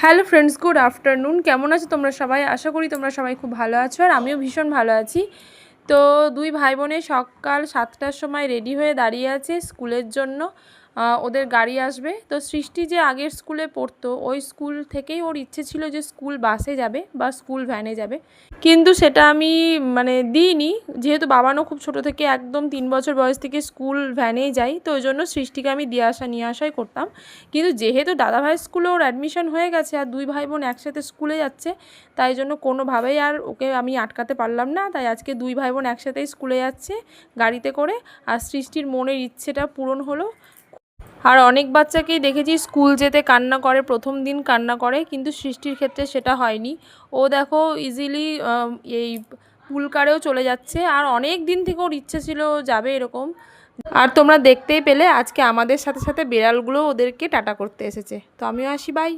Hello friends, good afternoon. কেমন আছো তোমরা সবাই? আশা করি তোমরা সবাই খুব ভালো আছো, আর আমিও ভীষণ ভালো আছি। তো দুই ভাই বোনে সকাল 7টার সময় রেডি হয়ে দাঁড়িয়ে আছে স্কুলের জন্য। ওদের গাড়ি আসবে। তো সৃষ্টি যে আগের স্কুলে পড়তো, ওই স্কুল থেকেই ওর ইচ্ছে ছিল যে স্কুল বাসে যাবে বা স্কুল ভ্যানে যাবে, কিন্তু সেটা আমি দিইনি। যেহেতু বাবানও খুব ছোট থেকে একদম 3 বছর বয়স থেকে স্কুল ভ্যানেই যাই, তো ওই জন্য সৃষ্টিকে আমি দিয়ে আসা নিয়ে আসাই করতাম। কিন্তু যেহেতু দাদাভাই স্কুলে ওর অ্যাডমিশন হয়ে গেছে আর দুই ভাই বোন একসাথে স্কুলে যাচ্ছে, তাই জন্য কোনোভাবেই আর ওকে আমি আটকাতে পারলাম না। তাই আজকে দুই ভাই বোন একসাথেই স্কুলে যাচ্ছে গাড়িতে করে, আর সৃষ্টির মনের ইচ্ছেটা পূরণ হলো। আর অনেক বাচ্চাকেই দেখেছি স্কুল যেতে কান্না করে, প্রথম দিন কান্না করে, কিন্তু সৃষ্টির ক্ষেত্রে সেটা হয়নি। ও দেখো ইজিলি এই পুলকারেও চলে যাচ্ছে, আর অনেক দিন থেকে ওর ইচ্ছে ছিল যাবে এরকম। আর তোমরা দেখতেই পেলে আজকে আমাদের সাথে সাথে বিড়ালগুলো ওদেরকে টাটা করতে এসেছে। তো আমিও আসি, বাই।